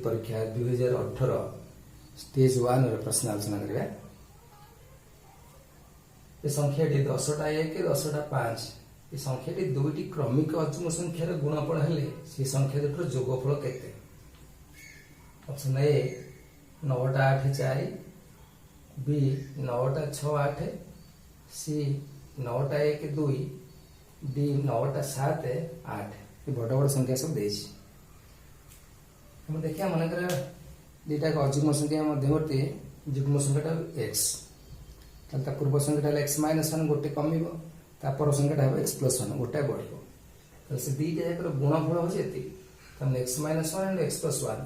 परीक्षा 2018 स्टेज 1 प्रश्न आलोचना करिया। ये संख्याटी 10टा 1 10टा 5 ये संख्याटी दुईटी क्रमिक अजुग्म संख्यार गुणफल हेले से संख्या दुटर जोगफल केते? ऑप्शन ए 9टा 8 4, बी 9टा 6 8, सी 9टा 1 2, डी 9टा 7 8। ये बड़ बड़ संख्या सब देछि। हम देखिया मनकर दुईटा अजुग्म संख्या मध्यवर्ती जुग्म संख्याटा x, तालता पूर्व संख्याटा x -1 गोटे कमिबो, तापर संख्याटा हो x + 1 गोटे बढ़िबो। तो से दुईटा जाकर गुणफल हो जेति तम x - 1 and x + 1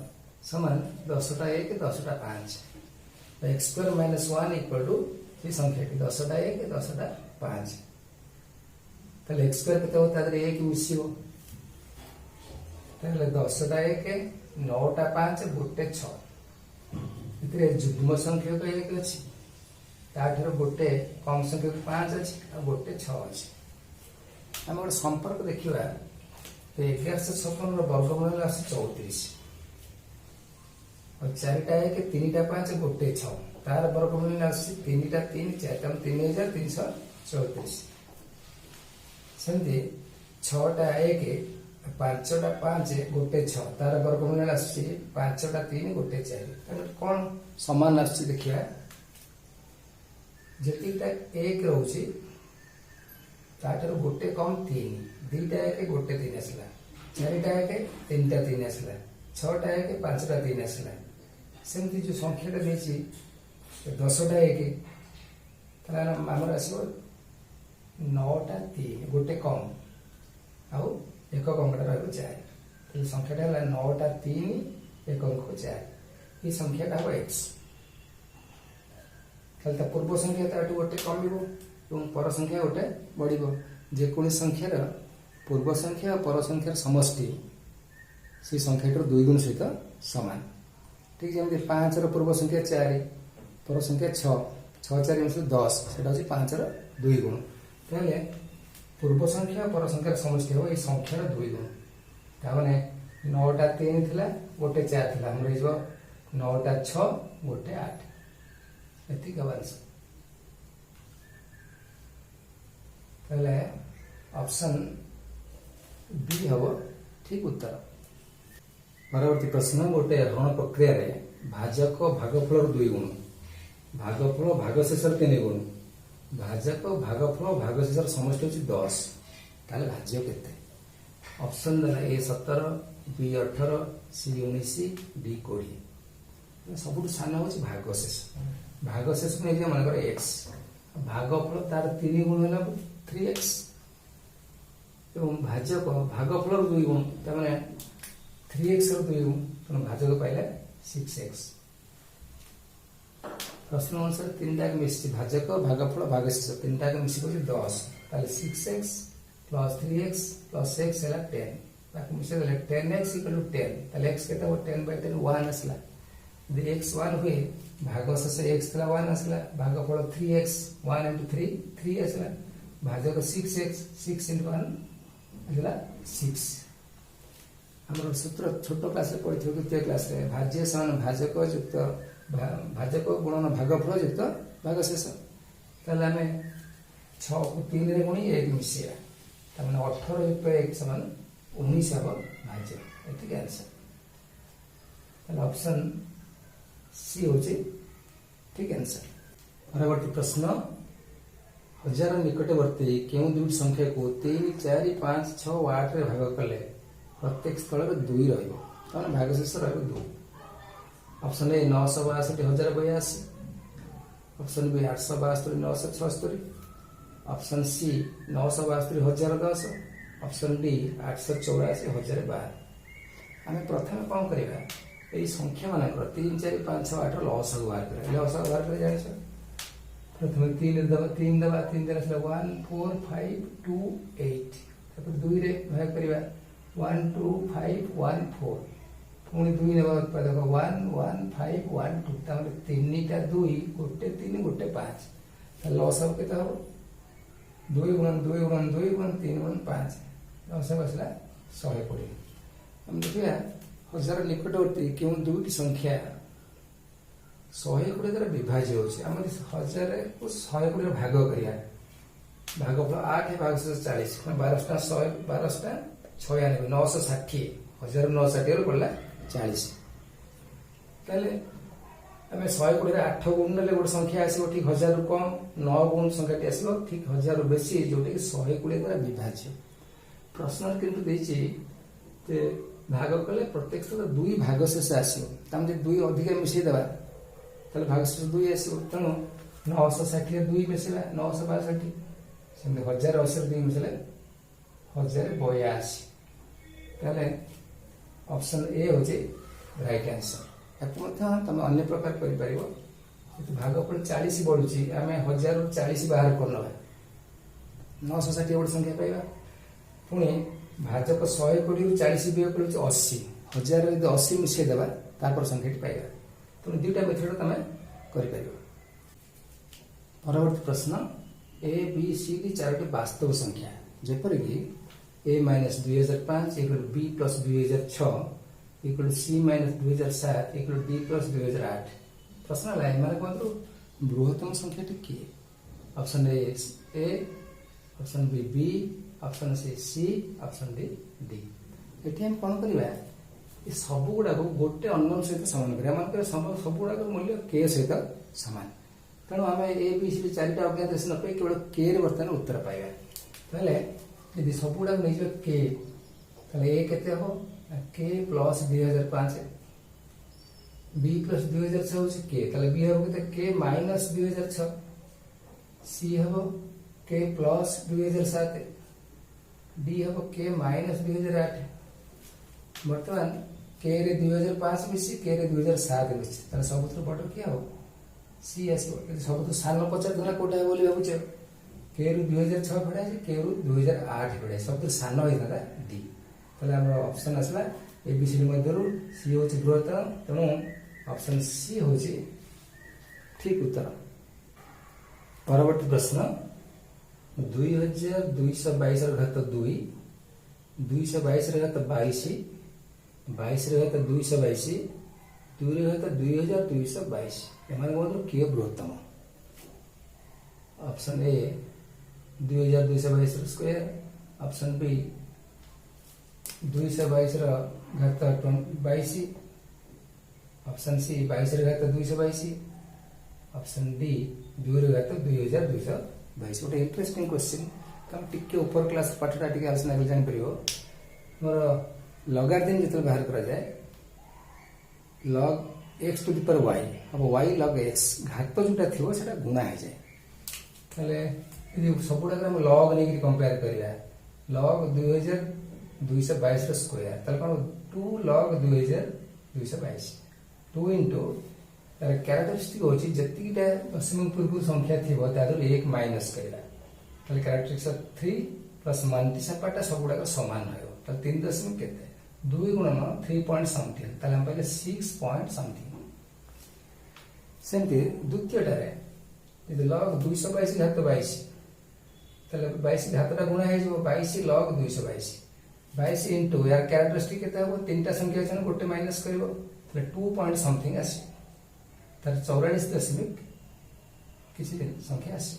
समान 10टा 1 10टा 5। तो x² - 1 = ये संख्याटी 10टा 1 10टा 5। ताले x² केते हो तादरे 1 मिसिबो, ताले 10टा 1 9टा 5 गोटे 6। इतरे जुग्म संख्या को 1 अछि, ताठर गोटे कम संख्या 5 अछि आ गोटे 6 अछि। हम गोटे संपर्क देखिबा तो 1156 रो वर्गमूल आसी 34 और 4टा 1 3टा 5 गोटे 6 तार वर्गमूल आसी 3टा 3 4 तम 3334। सेमती 6टा 1 5टा 5 गोटे 6 तार वर्गमूल आसी 5टा 3 गोटे 4। तने कोन समान आसी देखिया जेतिटा 1 रहउची ताटर गोटे कम 3, 2टा 1 गोटे 3 आसला, 4टा 1 3टा 3 आसला, 6टा 1 5टा 3 आसला। सेमती जो संख्याटा देछि 10टा 1 ताला हमर आसीबो 9टा 3 गोटे कम आउ एक अंकटा रहबो 4। तो संख्याटा हला 9टा 3 एक अंक 4। ई संख्याटा हो x। तालता पूर्व संख्या ताटू गोटे कमिबो एवं पर संख्या गोटे बढ़िबो। जे कोन संख्यार पूर्व संख्या और पर संख्यार समष्टि से संख्याटर 2 गुण सहित समान। ठीक जेमति 5 रो पूर्व संख्या 4 पर संख्या 6 6 4 मिसल 10 सेटा होची 5 रो 2 गुण। ताले पूर्व संख्या और पर संख्यार समष्टि हो ए संख्यार 2 गुण। ता माने 9टा 3 थिला गोटे 4 थिला हमर हिजो 9टा 6 गोटे 8 एति गवांश। ताले ऑप्शन बी हबो ठीक उत्तर। परवर्ती प्रश्न गोटे ऋण प्रक्रिया रे भाजक भागफल 2 गुण, भागफल भागशेषर 3 गुण, भाजक भागफल भागशेषर समष्टि होची 10। ताले भाज्य केते? ऑप्शन दला ए 17, बी 18, सी 19, डी 20। सबुठ साना होची भागशेष। भागशेष को नहीं मन कर x, भागफल तार 3 गुण होला 3x एवं भाजक भागफल 2 गुण त माने 3x रो 2 गुण तो भाजक पाइला 6x। प्रश्न अनुसार तीनटा के मिसी भाजक भागफल भागशेष तीनटा के मिसी को 10 ताले 6x + 3x + x हैला 10 ताको मिसे देले 10x = 10 ताले x केता हो 10/10 1 असला। यदि x 1 हुए भागशेष x थला 1 असला, भागफल 3x 1 * 3 3 असला, भाजक 6x 6 * 1 असला 6। हमर सूत्र छोटो क्लास रे पढिथि द्वितीय क्लास रे भाज्य समान भाजक युक्त भाजक गुणन भागफल युक्त भागशेष। ताले हमें 6 को 3 रे गुणी 1 मिसिया त माने 18 * 1 = 19 हबो भाज्य। एति के आंसर। ताले ऑप्शन सी होची ठीक आंसर। परवर्ती प्रश्न हजार निकटवर्ती केउ दुई संख्या को 3 4 5 6 8 रे भाग कले प्रत्येक स्थल रे 2 रहइबो तने भागशेष रहइबो 2। Option A 962,1082, option B 862,976, option C 962,1010, option D 884,1012। आमे प्रथम कोन करिबा ए संख्या मानकर 3 4 5 6 8 लसगु बाहर करे। लसगु बाहर करे जानिछ प्रथम 3 दबा 3 दबा 3 देला 1 4 5 2 8 तापर 2 रे भाग करिबा 1 2 5 1 4 पुणी 2 नेबा उत्पादक 1 1 5 1 2 तापर 3टा 2 गोटे 3 गोटे 5 त लसगु केता हो 2 गुणन 2 गुणन 2 गुणन 3 गुणन 5 लसगु असला 120। हम देखिया हजार निकटवर्ती क्यों दुईटी संख्या 120 द्वारा विभाज्य होछि हम 1000 को 120 भाग करिया भागफल 8 भाग 40 12 टा 100 12 टा 96 960 1960 रो पड़ला 40 ताले हमें 120 रे 8 गुण ले गोटे संख्या आसीबो ठीक 1000 रु कम 9 गुण संख्याटी आसीबो ठीक 1000 रु बेसी जोटे कि 120 द्वारा विभाज्य प्रश्न किंतु देछि जे भाग कले प्रत्येक थर दुई भाग शेष आसीबो तम जे दुई अधिक मिसै देबा ताले भाग शेष दुई आसीबो तनो 960 रे दुई मिसैबा 962 सेम 1080 दुई मिसैले 1082 ताले ऑप्शन ए होचे राइट आंसर याको तुम अन्य प्रकार कर भागफल 40 बढ़ुची आम 1000 रु 40 बाहर कर 960 गोटे संख्या पाइबा पुणी भाजक 120 रु 40 वियोग कर 80 1000 यदि 80 मिसई देबा तापर संख्याटी पाइबा तुम दुईटा मेथड तुम कर परवर्ती प्रश्न ए बी सी डी चारोटी वास्तव संख्या जेपर कि A minus 2005 equal B plus 2006 equal C minus 2007 equal D plus 2008 प्रश्न लाइन माने कोंतु बृहत्तम संख्याटी की option A option B option C option D एठी हम कोन करबा ए सब गुडा को गोटे अननोन सहित समान करिया मान सब गुडा को मूल्य के सहित समान तेणु आम ए बी सी चारिटा अज्ञात राशि न पाई केवल के रे वर्तमान उत्तर पाइबा ताले यदि सब गुडा नै जो के ताले ए केते हो के प्लस 2005 बी प्लस 2006 होछि के ताले बी हो केते के माइनस 2006 सी हो के प्लस 2007 डी हो के माइनस 2008 वर्तमान के रे 2005 मिसी के रे 2007 मिसी ताले सबथु बड़ के हो सी आसीबो यदि सबथु सानो पचार धरा कोटा है बोली भाबुछ के रु 2006 पड़ा है के रु 2008 पड़ा सबथु सानो है था डी ताले हमर ऑप्शन आसला ए बी सी डी मध्यरु सी होछि बृहत्तम तेणु ऑप्शन सी होछि ठीक उत्तर परवर्ती प्रश्न 2222 र घात 2 222 र घात 22 22 र घात 222 2 र घात 2222 एमान कोन के बृहत्तम ऑप्शन ए 2222 र स्क्वायर ऑप्शन बी 222 र घात 22 ऑप्शन सी 22 र घात 222 ऑप्शन डी 2 र घात 2222 गोटे इंटरेस्टिंग क्वेश्चन तुम टिके ऊपर क्लास पाठटा टिके आलोचना कर जान परियो मोर लॉगारिथम जतल बाहर करा जाए log x to the power y अब y log x घात जोटा थिवो सेटा गुणा हो जाए तले यदि सबुडा हम log नै कंपेयर करिया log 2222 रो स्क्वायर तले कोन 2 log 2222 2 इनटू तार कैरेक्टरिस्टिक होची जतिटा दशमिक पूर्व संख्या थिवो तादर 1 माइनस करिला तले कैरेक्टरिस्टिक 3 प्लस मल्टीसपाटा सबुडा को समान होयो त 3 दशमिक केते 2 गुणन 3 पॉइंट समथिंग ताले हम पहले 6 पॉइंट समथिंग सेमती द्वितीयटा रे यदि log 222 घात 22 ताले 22 घातटा गुणा हे जो 22 log 222 22 इनटू यार कैरेक्टरिस्टिक केते हो तीनटा संख्या छन गोटे माइनस करबो ताले 2 पॉइंट समथिंग आसी तार 44 दशमिक किसी दिन संख्या आसी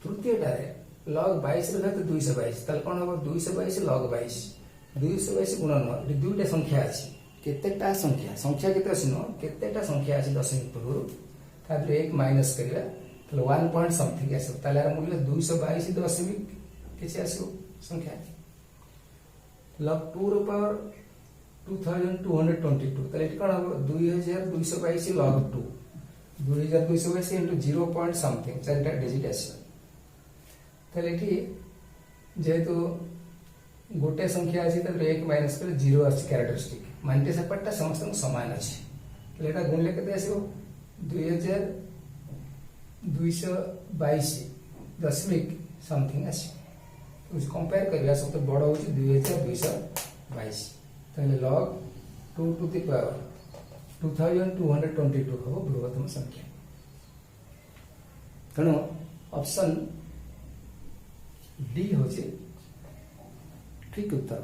तृतीयटा रे log 22 रे घात 222 ताले कोन हो 222 log 22 222 गुणन ये दुईटा संख्या अछि केतेटा संख्या केते अछि न केतेटा संख्या अछि दशमिक पूर्व तापर 1 माइनस करिला ताले 1 पॉइंट समथिंग आसी ताले मूल्य 222 दशमिक किछि आसी संख्या log 2 रो पावर 2222 ताले कोन हो 2222 log 2 2222 into 0 point something चारटा digit आसी ताले कि जेहेतु गोटे संख्या अछि त 1 माइनस कर 0 अछि कैरेक्टरिस्टिक मानते सपट्टा समस्त समान अछि तो एटा गुणले केते आसीबो 2222 दशमिक समथिंग अछि उस कंपेयर करिया सब तो बड़ होछि 2222 ताले log 2 टू द पावर 2222 हो बृहत्तम संख्या तेणु ऑप्शन डी होछि ठीक उत्तर।